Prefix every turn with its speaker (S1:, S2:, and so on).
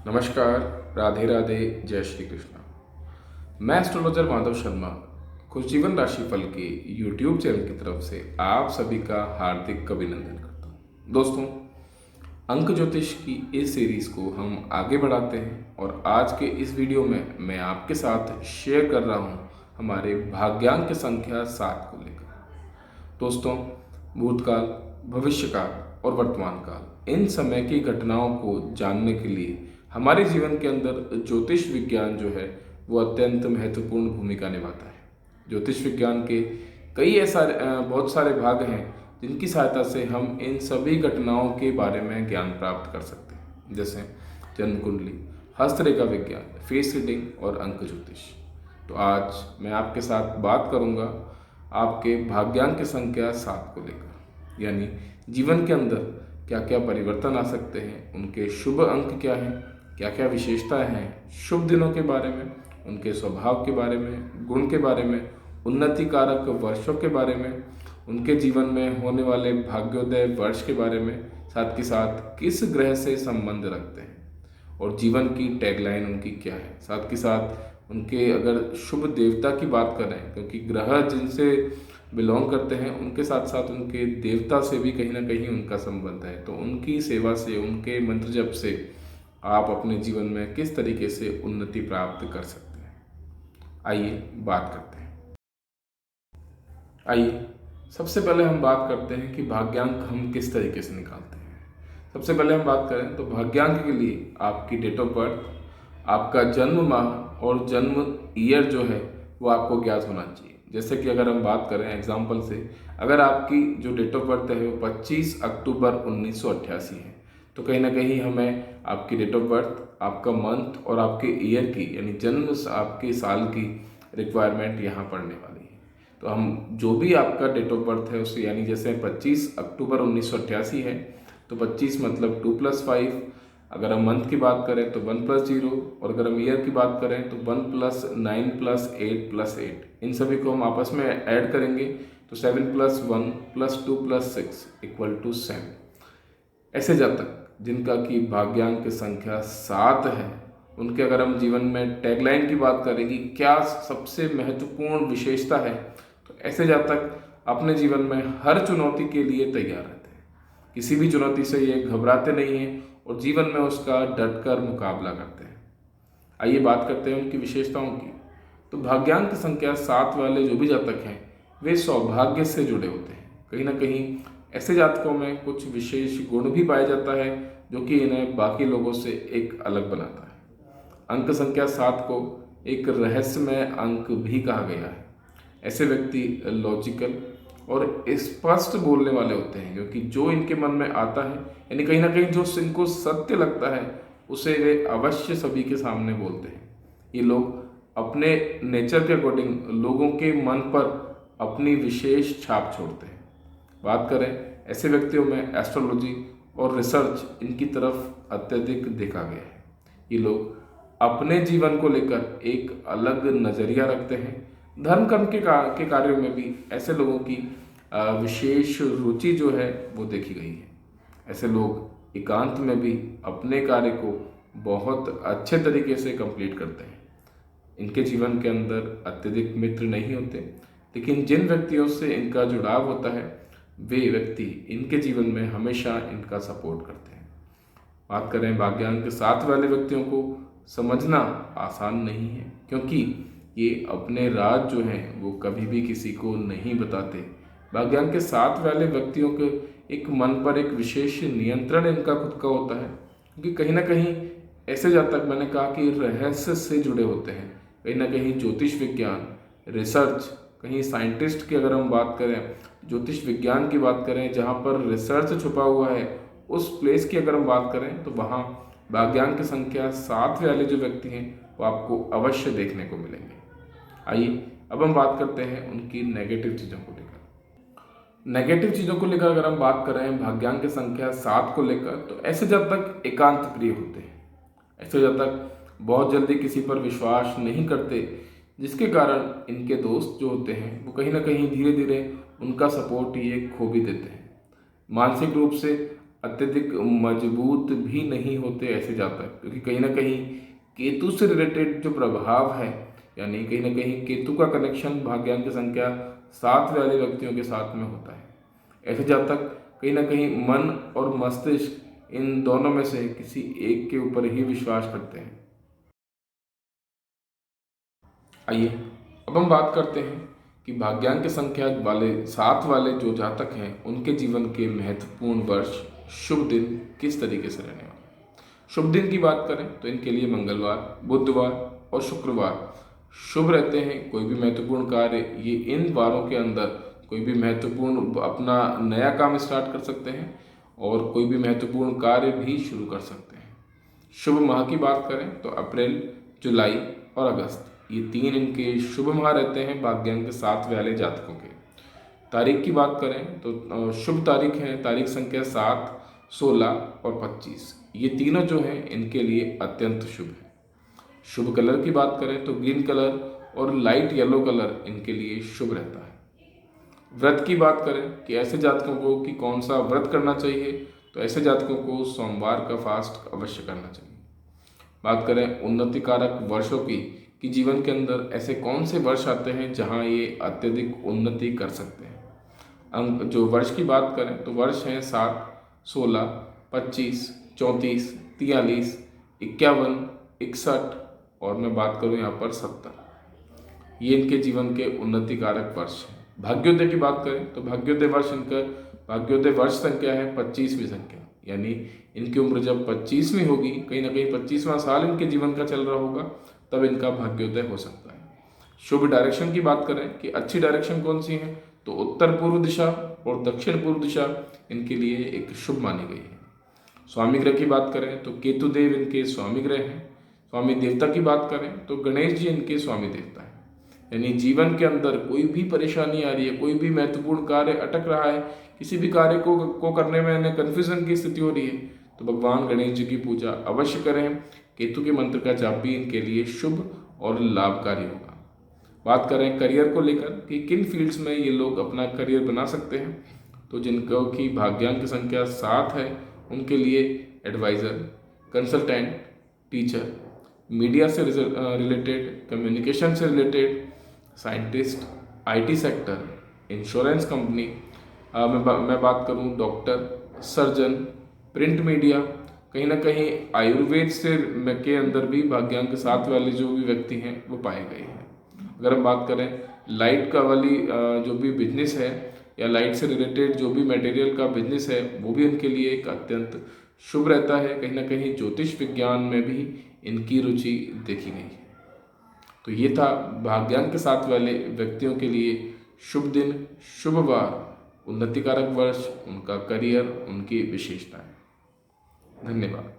S1: नमस्कार, राधे राधे, जय श्री कृष्णा। मैं एस्ट्रोलॉजर माधव शर्मा कुछ जीवन राशि फल के यूट्यूब चैनल की तरफ से आप सभी का हार्दिक अभिनंदन करता हूँ। दोस्तों, अंक ज्योतिष की इस सीरीज को हम आगे बढ़ाते हैं और आज के इस वीडियो में मैं आपके साथ शेयर कर रहा हूँ हमारे भाग्यांक संख्या 7 को लेकर। दोस्तों, भूतकाल, भविष्यकाल और वर्तमान काल इन समय की घटनाओं को जानने के लिए हमारे जीवन के अंदर ज्योतिष विज्ञान जो है वो अत्यंत महत्वपूर्ण भूमिका निभाता है। ज्योतिष विज्ञान के बहुत सारे भाग हैं जिनकी सहायता से हम इन सभी घटनाओं के बारे में ज्ञान प्राप्त कर सकते हैं, जैसे जन्म कुंडली, हस्तरेखा विज्ञान, फेस रीडिंग और अंक ज्योतिष। तो आज मैं आपके साथ बात करूंगा आपके भाग्यांक संख्या 7 को लेकर, यानी जीवन के अंदर क्या क्या परिवर्तन आ सकते हैं, उनके शुभ अंक क्या हैं, क्या क्या विशेषताएं हैं, शुभ दिनों के बारे में, उनके स्वभाव के बारे में, गुण के बारे में, उन्नति कारक वर्षों के बारे में, उनके जीवन में होने वाले भाग्योदय वर्ष के बारे में, साथ ही साथ किस ग्रह से संबंध रखते हैं और जीवन की टैगलाइन उनकी क्या है, साथ ही साथ उनके अगर शुभ देवता की बात करें, क्योंकि ग्रह जिनसे बिलोंग करते हैं उनके साथ साथ उनके देवता से भी कहीं ना कहीं उनका संबंध है, तो उनकी सेवा से, उनके मंत्र जप से आप अपने जीवन में किस तरीके से उन्नति प्राप्त कर सकते हैं। आइए बात करते हैं। आइए सबसे पहले हम बात करते हैं कि भाग्यांक हम किस तरीके से निकालते हैं। सबसे पहले हम बात करें तो भाग्यांक के लिए आपकी डेट ऑफ बर्थ, आपका जन्म माह और जन्म ईयर जो है वो आपको ज्ञात होना चाहिए। जैसे कि अगर हम बात करें एग्जाम्पल से, अगर आपकी जो डेट ऑफ बर्थ है वो 25 अक्टूबर 1988 है, तो कहीं ना कहीं हमें आपकी डेट ऑफ बर्थ, आपका मंथ और आपके ईयर की यानी जन्म आपके साल की रिक्वायरमेंट यहाँ पड़ने वाली है। तो हम जो भी आपका डेट ऑफ बर्थ है उससे, यानी जैसे 25 अक्टूबर 1988 है तो 25 मतलब 2+5, अगर हम मंथ की बात करें तो 1+0, और अगर हम ईयर की बात करें तो 1+9+8+8, इन सभी को हम आपस में ऐड करेंगे तो 7+1+2+6 = 7। ऐसे जातक जिनका कि भाग्यांक संख्या 7 है, उनके अगर हम जीवन में टैगलाइन की बात करें कि क्या सबसे महत्वपूर्ण विशेषता है, तो ऐसे जातक अपने जीवन में हर चुनौती के लिए तैयार रहते हैं। किसी भी चुनौती से ये घबराते नहीं हैं और जीवन में उसका डटकर मुकाबला करते हैं। आइए बात करते हैं उनकी विशेषताओं की। तो भाग्यांक संख्या 7 वाले जो भी जातक हैं वे सौभाग्य से जुड़े होते हैं। कहीं ना कहीं ऐसे जातकों में कुछ विशेष गुण भी पाया जाता है जो कि इन्हें बाकी लोगों से एक अलग बनाता है। अंक संख्या 7 को एक रहस्यमय अंक भी कहा गया है। ऐसे व्यक्ति लॉजिकल और स्पष्ट बोलने वाले होते हैं, क्योंकि जो इनके मन में आता है, यानी कहीं ना कहीं जो इनको सत्य लगता है उसे वे अवश्य सभी के सामने बोलते हैं। ये लोग अपने नेचर के अकॉर्डिंग लोगों के मन पर अपनी विशेष छाप छोड़ते हैं। बात करें ऐसे व्यक्तियों में एस्ट्रोलॉजी और रिसर्च इनकी तरफ अत्यधिक देखा गया है। ये लोग अपने जीवन को लेकर एक अलग नज़रिया रखते हैं। धर्म कर्म के कार्यों में भी ऐसे लोगों की विशेष रुचि जो है वो देखी गई है। ऐसे लोग एकांत में भी अपने कार्य को बहुत अच्छे तरीके से कंप्लीट करते हैं। इनके जीवन के अंदर अत्यधिक मित्र नहीं होते, लेकिन जिन व्यक्तियों से इनका जुड़ाव होता है वे व्यक्ति इनके जीवन में हमेशा इनका सपोर्ट करते हैं। बात करें भाग्यांक 7 वाले व्यक्तियों को समझना आसान नहीं है, क्योंकि ये अपने राज जो हैं वो कभी भी किसी को नहीं बताते। भाग्यांक के 7 वाले व्यक्तियों के एक मन पर एक विशेष नियंत्रण इनका खुद का होता है, क्योंकि कहीं ना कहीं ऐसे जातक, मैंने कहा कि रहस्य से जुड़े होते हैं। कहीं ना कहीं ज्योतिष विज्ञान, रिसर्च, कहीं साइंटिस्ट की अगर हम बात करें, ज्योतिष विज्ञान की बात करें, जहाँ पर रिसर्च छुपा हुआ है उस प्लेस की अगर हम बात करें तो वहाँ भाग्यांक संख्या 7 वाले जो व्यक्ति हैं वो आपको अवश्य देखने को मिलेंगे। आइए अब हम बात करते हैं उनकी नेगेटिव चीज़ों को लेकर। नेगेटिव चीज़ों को लेकर अगर हम बात करें भाग्यांक संख्या 7 को लेकर, तो ऐसे जातक एकांत प्रिय होते हैं। ऐसे जातक बहुत जल्दी किसी पर विश्वास नहीं करते, जिसके कारण इनके दोस्त जो होते हैं वो कहीं ना कहीं धीरे धीरे उनका सपोर्ट ये खो भी देते हैं। मानसिक रूप से अत्यधिक मजबूत भी नहीं होते ऐसे जातक, क्योंकि कहीं ना कहीं केतु से रिलेटेड जो प्रभाव है, यानी कहीं ना कहीं केतु का कनेक्शन भाग्यांक की संख्या 7 वाले व्यक्तियों के साथ में होता है। ऐसे जातक कहीं ना कहीं मन और मस्तिष्क इन दोनों में से किसी एक के ऊपर ही विश्वास करते हैं। आइए अब हम बात करते हैं कि भाग्यांक की संख्या वाले 7 वाले जो जातक हैं उनके जीवन के महत्वपूर्ण वर्ष, शुभ दिन किस तरीके से रहने वाले। शुभ दिन की बात करें तो इनके लिए मंगलवार, बुधवार और शुक्रवार शुभ रहते हैं। कोई भी महत्वपूर्ण कार्य ये इन वारों के अंदर कोई भी महत्वपूर्ण अपना नया काम स्टार्ट कर सकते हैं और कोई भी महत्वपूर्ण कार्य भी शुरू कर सकते हैं। शुभ माह की बात करें तो अप्रैल, जुलाई और अगस्त, ये 3 इनके शुभ माह रहते हैं भाग्यांक के 7 वाले जातकों के। तारीख की बात करें तो शुभ तारीख है, तारीख संख्या 7, 16 और 25, ये तीनों जो हैं इनके लिए अत्यंत शुभ है। शुभ कलर की बात करें तो ग्रीन कलर और लाइट येलो कलर इनके लिए शुभ रहता है। व्रत की बात करें कि ऐसे जातकों को कि कौन सा व्रत करना चाहिए, तो ऐसे जातकों को सोमवार का फास्ट अवश्य करना चाहिए। बात करें उन्नति कारक वर्षों की कि जीवन के अंदर ऐसे कौन से वर्ष आते हैं जहां ये अत्यधिक उन्नति कर सकते हैं। अंक जो वर्ष की बात करें तो वर्ष हैं 7, 16, 25, 34, 43, 51, 61 और मैं बात करूं यहाँ पर 70, ये इनके जीवन के उन्नति कारक वर्ष हैं। भाग्योदय की बात करें तो भाग्योदय वर्ष इनका भाग्योदय वर्ष संख्या है 25वीं संख्या, यानी इनकी उम्र जब 25वीं होगी, कहीं ना कहीं 25वां साल इनके जीवन का चल रहा होगा, तब इनका भाग्योदय हो सकता है। शुभ डायरेक्शन की बात करें कि अच्छी डायरेक्शन कौन सी है, तो उत्तर पूर्व दिशा और दक्षिण पूर्व दिशा इनके लिए एक शुभ मानी गई है। स्वामी ग्रह की बात करें तो केतु देव इनके स्वामी ग्रह हैं। स्वामी देवता की बात करें तो गणेश जी इनके स्वामी देवता हैं। यानी जीवन के अंदर कोई भी परेशानी आ रही है, कोई भी महत्वपूर्ण कार्य अटक रहा है, किसी भी कार्य को करने में कन्फ्यूजन की स्थिति हो रही है, तो भगवान गणेश जी की पूजा अवश्य करें। केतु के मंत्र का जाप भी इनके लिए शुभ और लाभकारी होगा। बात करें करियर को लेकर कि किन फील्ड्स में ये लोग अपना करियर बना सकते हैं, तो जिनको की भाग्यांक की संख्या 7 है उनके लिए एडवाइज़र, कंसल्टेंट, टीचर, मीडिया से रिलेटेड, कम्युनिकेशन से related, scientist, IT sector, insurance company, मैं बात करूं डॉक्टर, सर्जन, प्रिंट मीडिया, कहीं ना कहीं आयुर्वेद से के अंदर भी भाग्यांक 7 वाले जो भी व्यक्ति हैं वो पाए गए हैं। अगर हम बात करें लाइट का वाली जो भी बिजनेस है या लाइट से रिलेटेड जो भी मटेरियल का बिजनेस है, वो भी इनके लिए एक अत्यंत शुभ रहता है। कहीं ना कहीं ज्योतिष विज्ञान में भी इनकी रुचि देखी गई है। तो ये था भाग्यांक के 7 वाले व्यक्तियों के लिए शुभ दिन, शुभ वार, उन्नतिकारक वर्ष, उनका करियर, उनकी विशेषताएं। धन्यवाद।